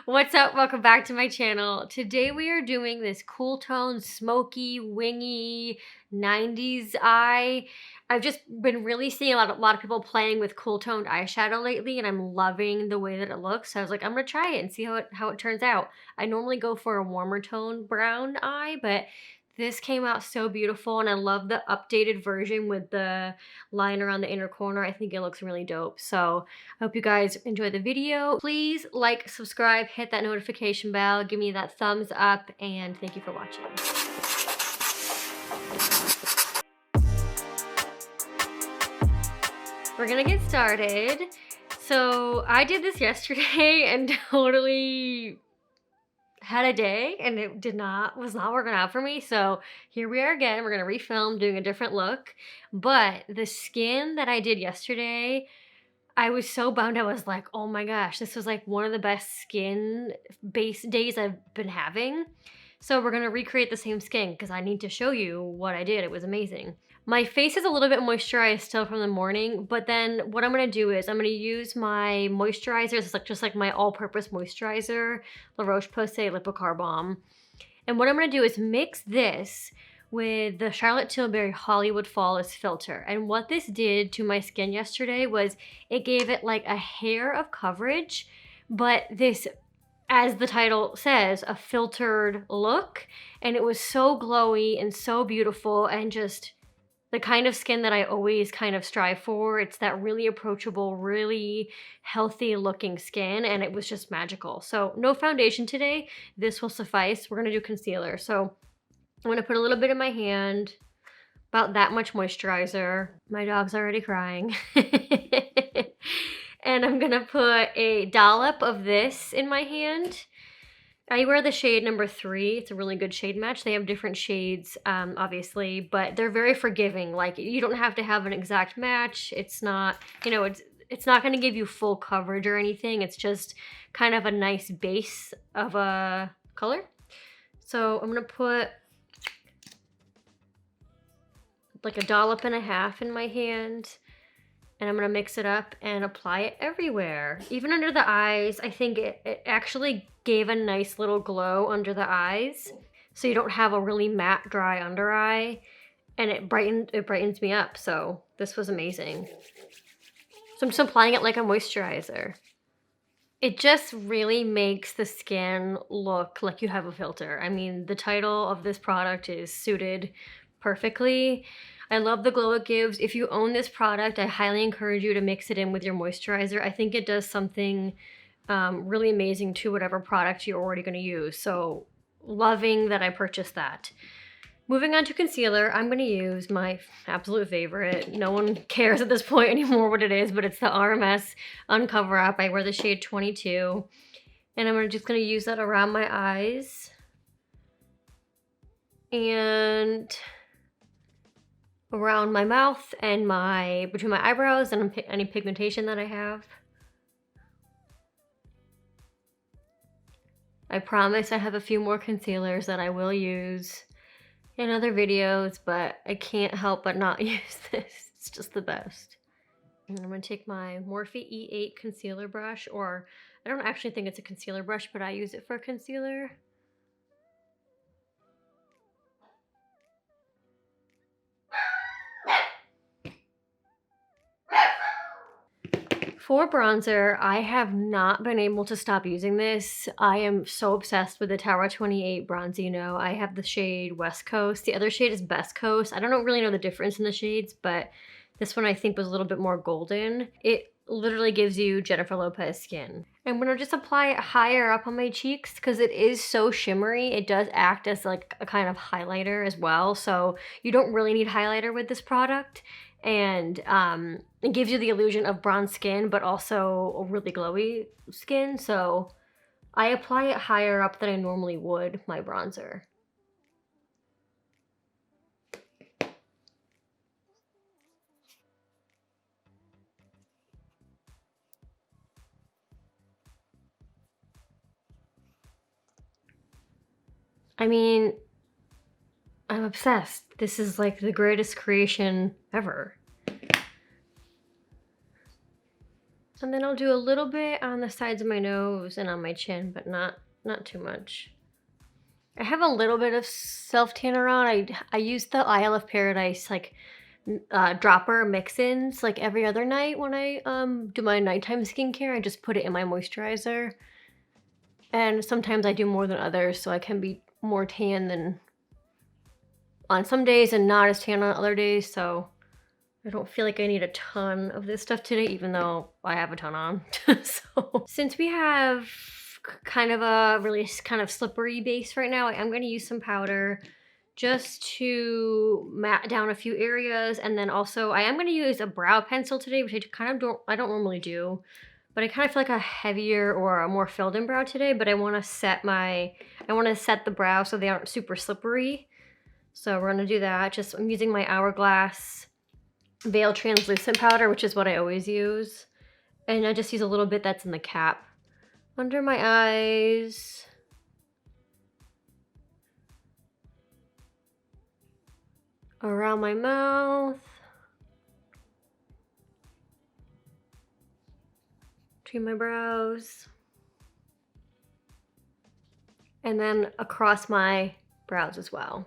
What's up? Welcome back to my channel. Today we are doing this cool tone, smoky, wingy, 90s eye. I've just been really seeing a lot of people playing with cool toned eyeshadow lately, and I'm loving the way that it looks. So I was like, I'm gonna try it and see how it turns out. I normally go for a warmer tone brown eye, but this came out so beautiful, and I love the updated version with the line around the inner corner. I think it looks really dope. So I hope you guys enjoyed the video. Please like, subscribe, hit that notification bell, give me that thumbs up, and thank you for watching. We're gonna get started. So I did this yesterday and totally had a day, and it was not working out for me. So here we are again. We're gonna refilm doing a different look. But the skin that I did yesterday, I was so bummed. I was like, oh my gosh, this was like one of the best skin base days I've been having. So we're gonna recreate the same skin because I need to show you what I did. It was amazing. My face is a little bit moisturized still from the morning, but then what I'm gonna do is I'm gonna use my moisturizer. It's like just like my all-purpose moisturizer, La Roche-Posay Lipocar Balm. And what I'm gonna do is mix this with the Charlotte Tilbury Hollywood Flawless filter. And what this did to my skin yesterday was it gave it like a hair of coverage, but this, as the title says, a filtered look. And it was so glowy and so beautiful, and just the kind of skin that I always kind of strive for. It's that really approachable, really healthy looking skin, and it was just magical. So no foundation today. This will suffice. We're gonna do concealer. So I'm gonna put a little bit in my hand, about that much moisturizer. My dog's already crying. And I'm gonna put a dollop of this in my hand. I wear the shade number 3. It's a really good shade match. They have different shades, obviously, but they're very forgiving. Like, you don't have to have an exact match. It's not, you know, it's not gonna give you full coverage or anything. It's just kind of a nice base of a color. So I'm gonna put like a dollop and a half in my hand, and I'm gonna mix it up and apply it everywhere. Even under the eyes. I think it actually gave a nice little glow under the eyes, so you don't have a really matte, dry under eye, and it brightens me up. So this was amazing. So I'm just applying it like a moisturizer. It just really makes the skin look like you have a filter. I mean, the title of this product is suited perfectly. I love the glow it gives. If you own this product, I highly encourage you to mix it in with your moisturizer. I think it does something really amazing to whatever product you're already going to use. So loving that I purchased that. Moving on to concealer, I'm going to use my absolute favorite. No one cares at this point anymore what it is, but it's the RMS Uncover Up. I wear the shade 22. And I'm just going to use that around my eyes and around my mouth and between my eyebrows and any pigmentation that I have. I promise I have a few more concealers that I will use in other videos, but I can't help but not use this. It's just the best. And I'm going to take my Morphe E8 concealer brush, or I don't actually think it's a concealer brush, but I use it for concealer. For bronzer, I have not been able to stop using this. I am so obsessed with the Tower 28 Bronzino. I have the shade West Coast. The other shade is Best Coast. I don't really know the difference in the shades, but this one I think was a little bit more golden. It literally gives you Jennifer Lopez skin. I'm gonna just apply it higher up on my cheeks because it is so shimmery. It does act as like a kind of highlighter as well. So you don't really need highlighter with this product. And it gives you the illusion of bronze skin, but also a really glowy skin. So I apply it higher up than I normally would my bronzer. I mean, I'm obsessed. This is like the greatest creation ever. And then I'll do a little bit on the sides of my nose and on my chin, but not too much. I have a little bit of self-tanner on. I use the Isle of Paradise like dropper mix-ins like every other night when I do my nighttime skincare. I just put it in my moisturizer. And sometimes I do more than others, so I can be more tan than on some days and not as tan on other days, so I don't feel like I need a ton of this stuff today, even though I have a ton on. So since we have kind of a really kind of slippery base right now, I'm going to use some powder just to matte down a few areas. And then also I am going to use a brow pencil today, which I don't normally do, but I kind of feel like a heavier or a more filled in brow today, but I want to set the brow so they aren't super slippery. So we're going to do that. I'm using my Hourglass Veil Translucent Powder, which is what I always use. And I just use a little bit that's in the cap. Under my eyes. Around my mouth. Between my brows. And then across my brows as well.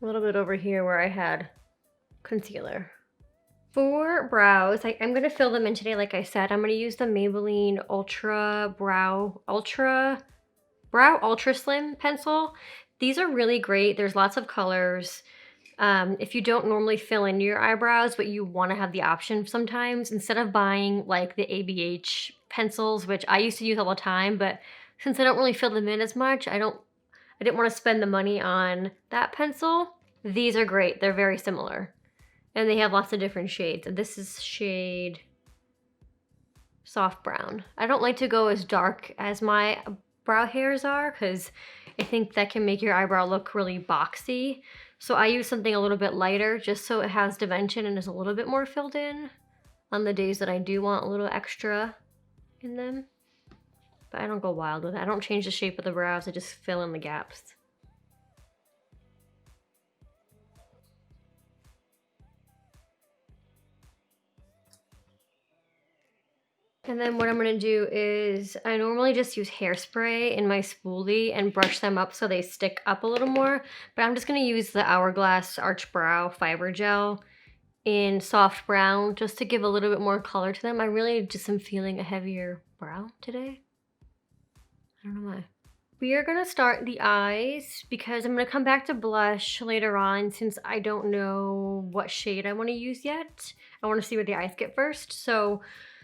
A little bit over here where I had concealer. For brows, I'm going to fill them in today. Like I said, I'm going to use the Maybelline Brow Ultra Slim pencil. These are really great. There's lots of colors. If you don't normally fill in your eyebrows, but you want to have the option sometimes, instead of buying like the ABH pencils, which I used to use all the time, but since I don't really fill them in as much, I didn't want to spend the money on that pencil. These are great. They're very similar. And they have lots of different shades. And this is shade soft brown. I don't like to go as dark as my brow hairs are because I think that can make your eyebrow look really boxy. So I use something a little bit lighter just so it has dimension and is a little bit more filled in on the days that I do want a little extra in them. But I don't go wild with it. I don't change the shape of the brows. I just fill in the gaps. And then what I'm going to do is I normally just use hairspray in my spoolie and brush them up so they stick up a little more. But I'm just going to use the Hourglass Arch Brow Fiber Gel in soft brown just to give a little bit more color to them. I really just am feeling a heavier brow today. I don't know why. We are going to start the eyes because I'm going to come back to blush later on since I don't know what shade I want to use yet. I want to see where the eyes get first. So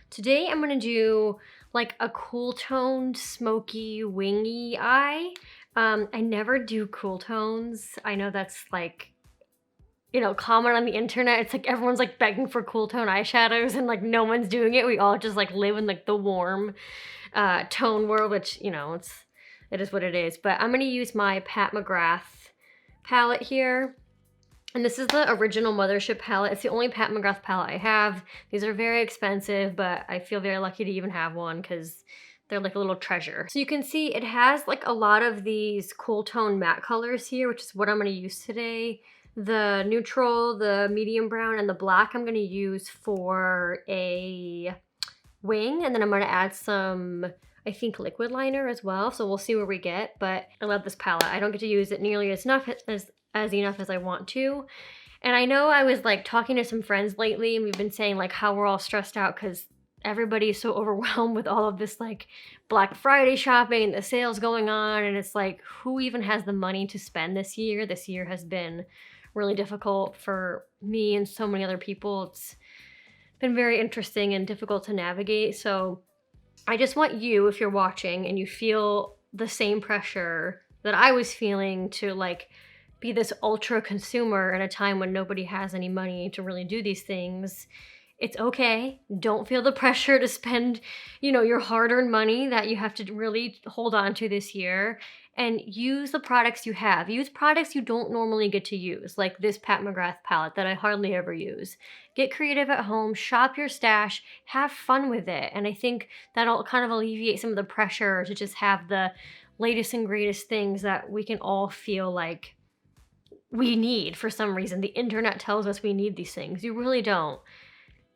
today I'm going to do like a cool toned, smoky, wingy eye. I never do cool tones. I know that's like, you know, common on the internet. It's like everyone's like begging for cool tone eyeshadows and like no one's doing it. We all just like live in like the warm tone world, which, you know, it is what it is. But I'm going to use my Pat McGrath palette here. And this is the original Mothership palette. It's the only Pat McGrath palette I have. These are very expensive, but I feel very lucky to even have one because they're like a little treasure. So you can see it has like a lot of these cool tone matte colors here, which is what I'm going to use today. The neutral, the medium brown, and the black I'm going to use for a wing. And then I'm going to add some, I think, liquid liner as well. So we'll see where we get. But I love this palette. I don't get to use it nearly as enough as I want to. And I know I was like talking to some friends lately and we've been saying like how we're all stressed out because everybody is so overwhelmed with all of this like Black Friday shopping and the sales going on, and it's like, who even has the money to spend this year? This year has been really difficult for me and so many other people. It's been very interesting and difficult to navigate. So I just want you, if you're watching and you feel the same pressure that I was feeling to like be this ultra consumer in a time when nobody has any money to really do these things, it's okay. Don't feel the pressure to spend, you know, your hard-earned money that you have to really hold on to this year, and use the products you have. Use products you don't normally get to use, like this Pat McGrath palette that I hardly ever use. Get creative at home, shop your stash, have fun with it. And I think that'll kind of alleviate some of the pressure to just have the latest and greatest things that we can all feel like we need for some reason. The internet tells us we need these things. You really don't.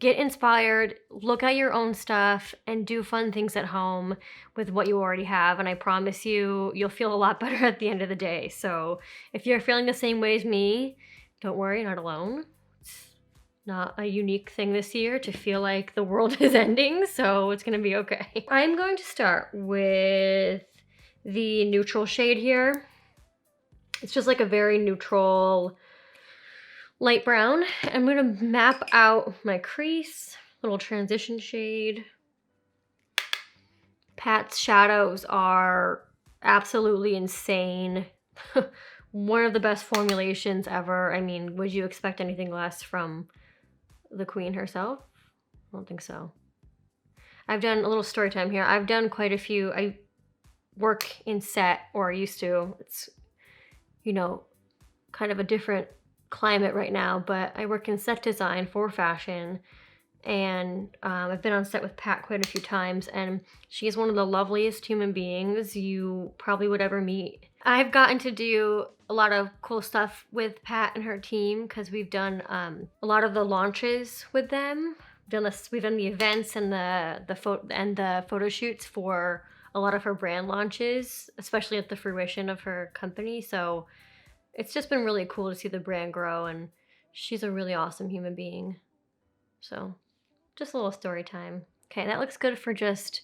get inspired, look at your own stuff, and do fun things at home with what you already have. And I promise you, you'll feel a lot better at the end of the day. So if you're feeling the same way as me, don't worry, you're not alone. It's not a unique thing this year to feel like the world is ending, so it's gonna be okay. I'm going to start with the neutral shade here. It's just like a very neutral light brown. I'm gonna map out my crease, little transition shade. Pat's shadows are absolutely insane. One of the best formulations ever. I mean, would you expect anything less from the queen herself? I don't think so. I've done a little story time here. I've done quite a few. I work in set, or I used to. It's, you know, kind of a different climate right now, but I work in set design for fashion, and I've been on set with Pat quite a few times, and she's one of the loveliest human beings you probably would ever meet. I've gotten to do a lot of cool stuff with Pat and her team because we've done a lot of the launches with them. We've done the events and the photo shoots for a lot of her brand launches, especially at the fruition of her company. So it's just been really cool to see the brand grow, and she's a really awesome human being. So just a little story time. Okay, that looks good for just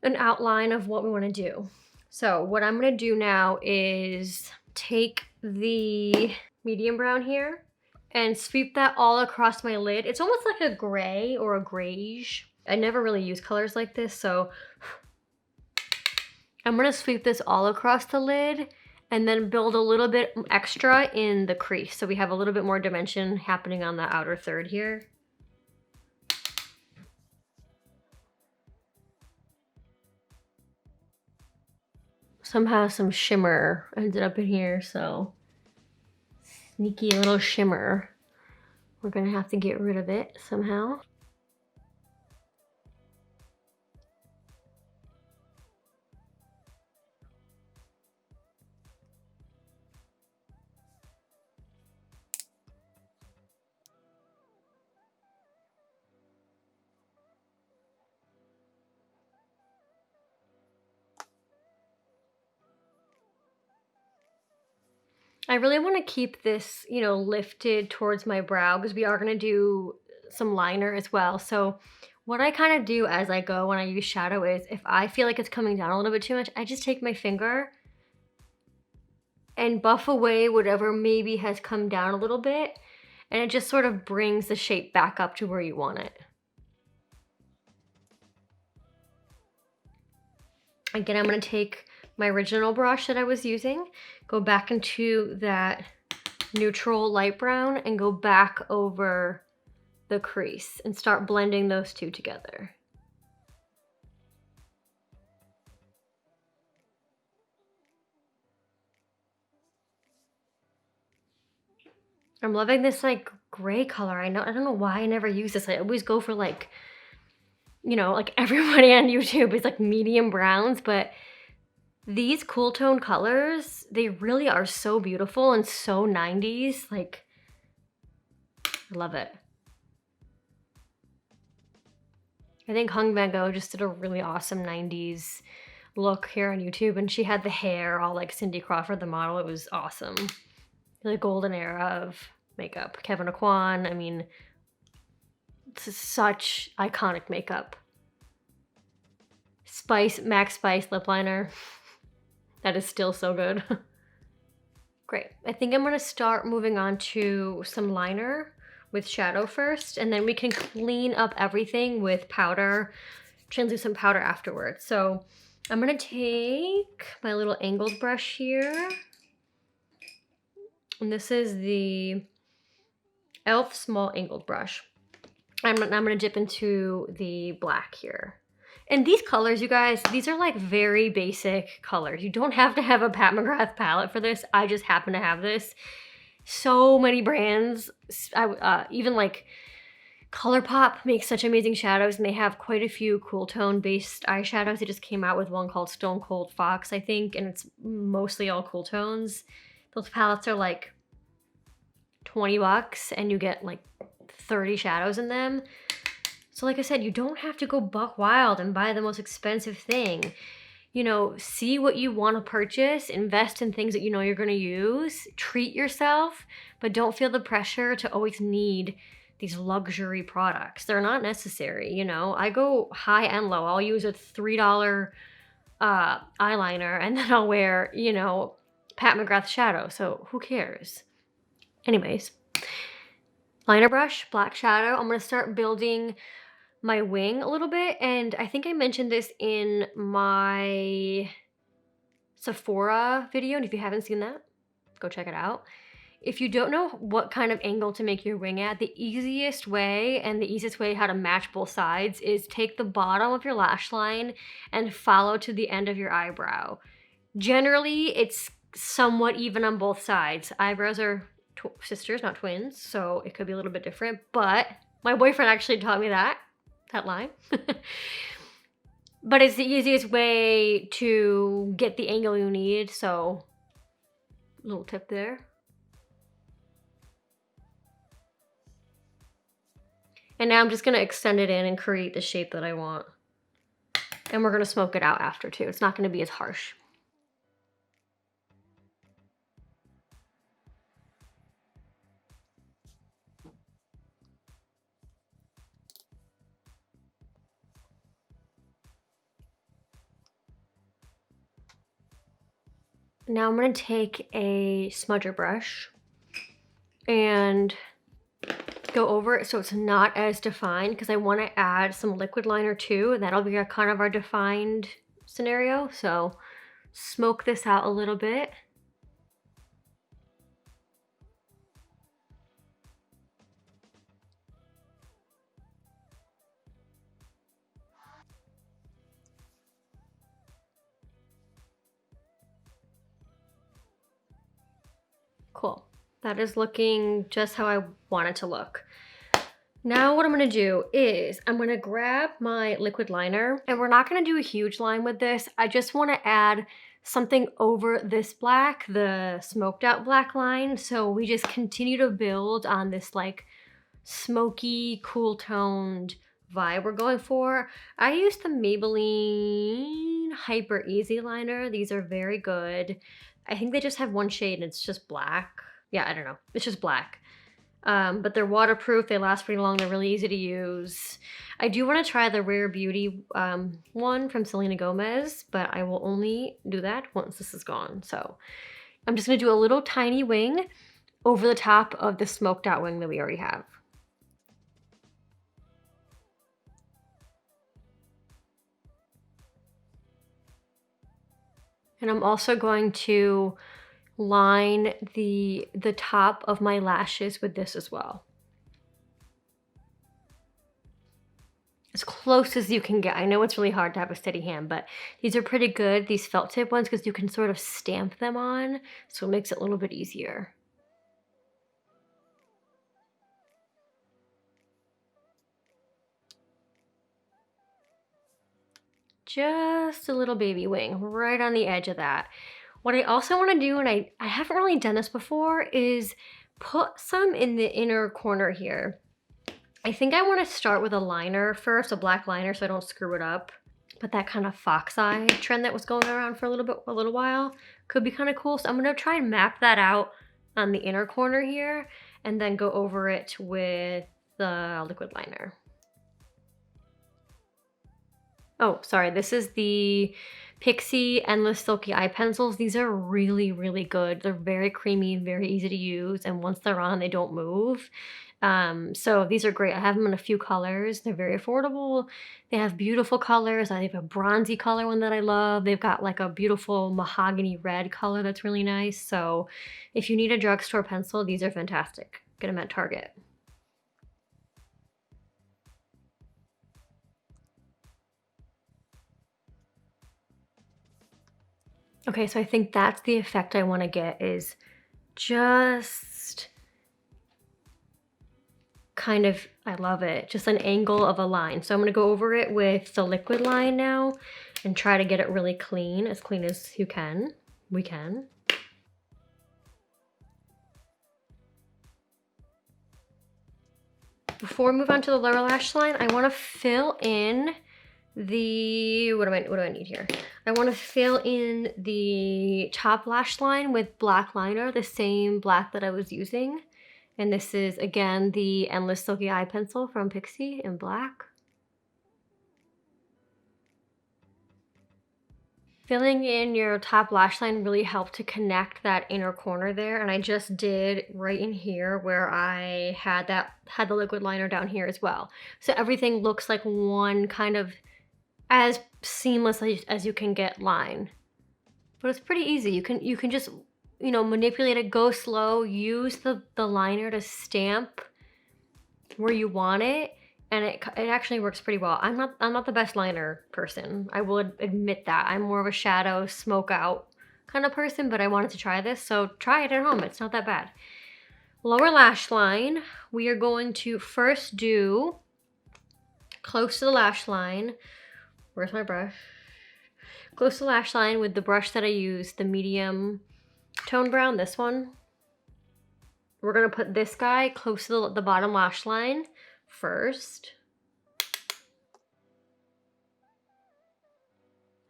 an outline of what we want to do. So what I'm going to do now is take the medium brown here and sweep that all across my lid. It's almost like a gray or a grayish. I never really use colors like this, so I'm going to sweep this all across the lid and then build a little bit extra in the crease, so we have a little bit more dimension happening on the outer third here. Somehow some shimmer ended up in here, so sneaky little shimmer. We're gonna have to get rid of it somehow. I really want to keep this, you know, lifted towards my brow because we are going to do some liner as well. So what I kind of do as I go when I use shadow is if I feel like it's coming down a little bit too much, I just take my finger and buff away whatever maybe has come down a little bit, and it just sort of brings the shape back up to where you want it. Again, I'm going to take my original brush that I was using, go back into that neutral light brown and go back over the crease and start blending those two together. I'm loving this like gray color. I don't know why I never use this. I always go for like, you know, like everybody on YouTube is like medium browns, but these cool tone colors, they really are so beautiful and so 90s. Like, I love it. I think Hung Van Gogh just did a really awesome 90s look here on YouTube, and she had the hair all like Cindy Crawford, the model. It was awesome. The golden era of makeup. Kevin Aucoin, I mean, it's such iconic makeup. Max Spice lip liner. That is still so good. Great. I think I'm going to start moving on to some liner with shadow first, and then we can clean up everything with powder, translucent powder afterwards. So I'm going to take my little angled brush here, and this is the e.l.f. small angled brush. I'm going to dip into the black here. And these colors, you guys, these are like very basic colors. You don't have to have a Pat McGrath palette for this. I just happen to have this. So many brands, even like ColourPop makes such amazing shadows, and they have quite a few cool tone based eyeshadows. They just came out with one called Stone Cold Fox, I think, and it's mostly all cool tones. Those palettes are like 20 bucks and you get like 30 shadows in them. So like I said, you don't have to go buck wild and buy the most expensive thing. You know, see what you want to purchase, invest in things that you know you're going to use, treat yourself, but don't feel the pressure to always need these luxury products. They're not necessary, you know. I go high and low. I'll use a $3 eyeliner and then I'll wear, you know, Pat McGrath shadow. So who cares? Anyways, liner brush, black shadow. I'm going to start building my wing a little bit, and I think I mentioned this in my Sephora video, and if you haven't seen that, go check it out. If you don't know what kind of angle to make your wing at, the easiest way and the easiest way how to match both sides is take the bottom of your lash line and follow to the end of your eyebrow. Generally, it's somewhat even on both sides. Eyebrows are sisters, not twins, so it could be a little bit different, but my boyfriend actually taught me that line. But it's the easiest way to get the angle you need, so little tip there. And now I'm just going to extend it in and create the shape that I want. And we're going to smoke it out after too. It's not going to be as harsh. Now I'm going to take a smudger brush and go over it so it's not as defined, because I want to add some liquid liner too. That'll be kind of our defined scenario. So smoke this out a little bit. Cool. That is looking just how I want it to look. Now what I'm going to do is I'm going to grab my liquid liner, and we're not going to do a huge line with this. I just want to add something over this black, the smoked out black line. So we just continue to build on this like smoky, cool toned vibe we're going for. I use the Maybelline Hyper Easy liner. These are very good. I think they just have one shade and it's just black. Yeah, I don't know. It's just black. But they're waterproof. They last pretty long. They're really easy to use. I do want to try the Rare Beauty one from Selena Gomez, but I will only do that once this is gone. So I'm just going to do a little tiny wing over the top of the smoked out wing that we already have. And I'm also going to line the top of my lashes with this as well. As close as you can get. I know it's really hard to have a steady hand, but these are pretty good, these felt tip ones, because you can sort of stamp them on, so it makes it a little bit easier. Just a little baby wing right on the edge of that. What I also want to do, and I haven't really done this before, is put some in the inner corner here. I think I want to start with a liner first, a black liner, so I don't screw it up. But that kind of fox eye trend that was going around for a little while could be kind of cool. So I'm going to try and map that out on the inner corner here and then go over it with the liquid liner. Oh, sorry, this is the Pixi Endless Silky Eye Pencils. These are really, really good. They're very creamy, very easy to use, and once they're on, they don't move. So these are great. I have them in a few colors. They're very affordable. They have beautiful colors. I have a bronzy color one that I love. They've got like a beautiful mahogany red color that's really nice. So if you need a drugstore pencil, these are fantastic. Get them at Target. Okay, so I think that's the effect I want to get, is just kind of, I love it, just an angle of a line. So I'm going to go over it with the liquid line now and try to get it really clean as you can. We can. Before we move on to the lower lash line, I want to fill in the, what do I need here? I want to fill in the top lash line with black liner, the same black that I was using. And this is, again, the Endless Silky Eye Pencil from Pixi in black. Filling in your top lash line really helped to connect that inner corner there, and I just did right in here where I had the liquid liner down here as well. So everything looks like one kind of as seamless as you can get line. But it's pretty easy. You can just, you know, manipulate it, go slow, use the liner to stamp where you want it. And it actually works pretty well. I'm not the best liner person. I would admit that. I'm more of a shadow, smoke out kind of person, but I wanted to try this, so try it at home. It's not that bad. Lower lash line, we are going to first do close to the lash line. Where's my brush? Close to the lash line with the brush that I used, the medium tone brown, this one. We're gonna put this guy close to the bottom lash line first.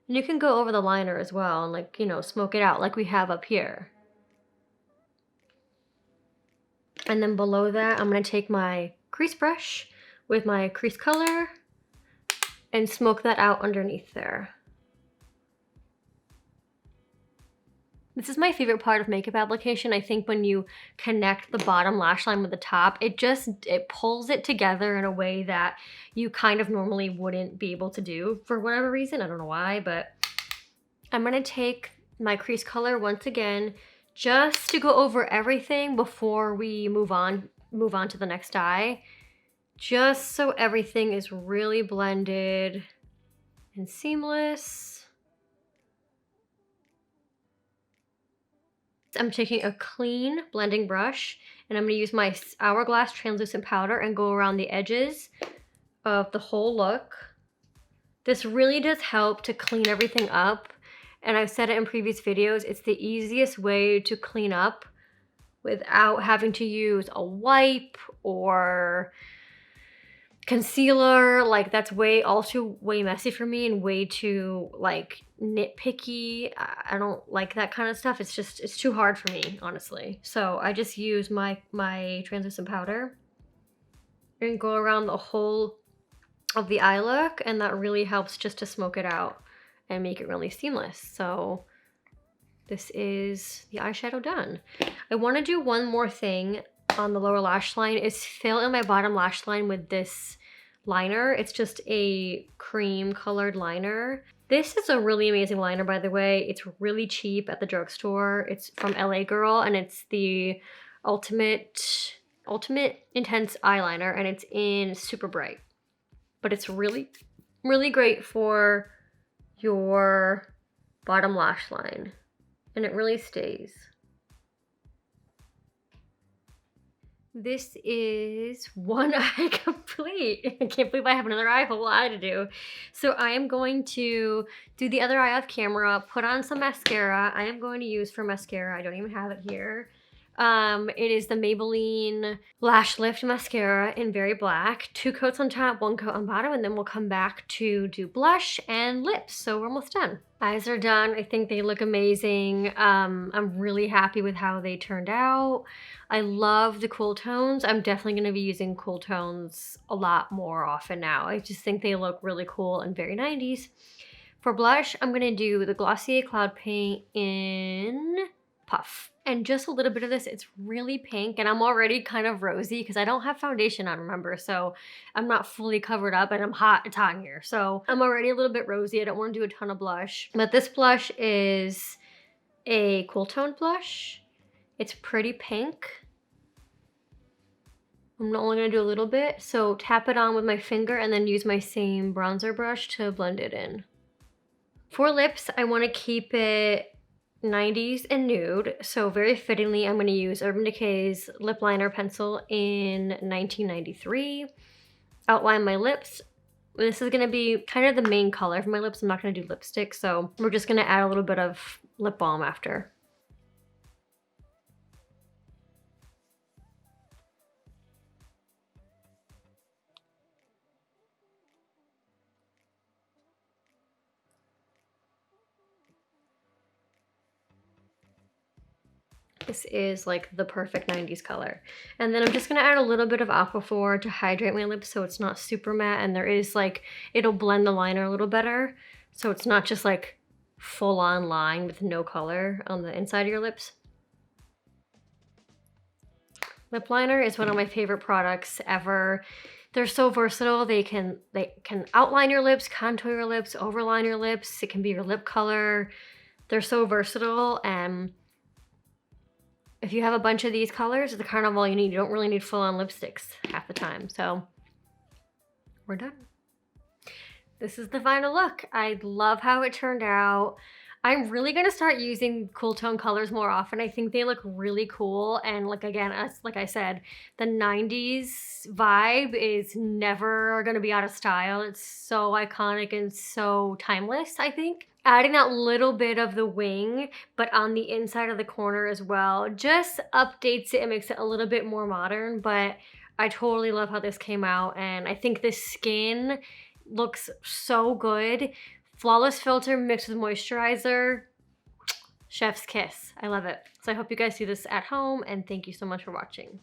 And you can go over the liner as well and, like, you know, smoke it out like we have up here. And then below that, I'm gonna take my crease brush with my crease color and smoke that out underneath there. This is my favorite part of makeup application. I think when you connect the bottom lash line with the top, it pulls it together in a way that you kind of normally wouldn't be able to do for whatever reason. I don't know why, but I'm gonna take my crease color once again, just to go over everything before we move on to the next eye, just so everything is really blended and seamless. I'm taking a clean blending brush and I'm going to use my Hourglass translucent powder and go around the edges of the whole look. This really does help to clean everything up, and I've said it in previous videos, it's the easiest way to clean up without having to use a wipe or concealer. Like, that's also way messy for me and way too, like, nitpicky. I don't like that kind of stuff. It's too hard for me, honestly. So I just use my translucent powder and go around the whole of the eye look, and that really helps just to smoke it out and make it really seamless. So this is the eyeshadow done. I want to do one more thing on the lower lash line, is fill in my bottom lash line with this liner. It's just a cream colored liner. This is a really amazing liner, by the way. It's really cheap at the drugstore. It's from LA Girl, and it's the Ultimate Intense Eyeliner, and it's in Super Bright. But it's really, really great for your bottom lash line, and it really stays. This is one eye complete. I can't believe I have another whole eye to do. So I am going to do the other eye off camera, put on some mascara. I am going to use for mascara, I don't even have it here. It is the Maybelline Lash Lift Mascara in Very Black. 2 coats on top, 1 coat on bottom, and then we'll come back to do blush and lips. So we're almost done. Eyes are done. I think they look amazing. I'm really happy with how they turned out. I love the cool tones. I'm definitely going to be using cool tones a lot more often now. I just think they look really cool and very 90s. For blush, I'm going to do the Glossier Cloud Paint in Puff. And just a little bit of this. It's really pink, and I'm already kind of rosy because I don't have foundation on, remember, so I'm not fully covered up, and I'm hot. It's hot in here, so I'm already a little bit rosy. I don't want to do a ton of blush, but this blush is a cool tone blush. It's pretty pink. I'm only going to do a little bit, so tap it on with my finger and then use my same bronzer brush to blend it in. For lips, I want to keep it 90s and nude, so very fittingly I'm going to use Urban Decay's lip liner pencil in 1993. Outline my lips. This is going to be kind of the main color for my lips. I'm not going to do lipstick, so we're just going to add a little bit of lip balm after. This is like the perfect 90s color. And then I'm just gonna add a little bit of Aquaphor to hydrate my lips so it's not super matte, and there is like, it'll blend the liner a little better. So it's not just like full on line with no color on the inside of your lips. Lip liner is one of my favorite products ever. They're so versatile. They can outline your lips, contour your lips, overline your lips. It can be your lip color. They're so versatile, and if you have a bunch of these colors, it's kind of all you need. You don't really need full-on lipsticks half the time. So we're done. This is the final look. I love how it turned out. I'm really gonna start using cool tone colors more often. I think they look really cool. And like, again, like I said, the 90s vibe is never gonna be out of style. It's so iconic and so timeless, I think. Adding that little bit of the wing, but on the inside of the corner as well, just updates it and makes it a little bit more modern. But I totally love how this came out, and I think the skin looks so good. Flawless filter mixed with moisturizer. Chef's kiss. I love it. So I hope you guys do this at home, and thank you so much for watching.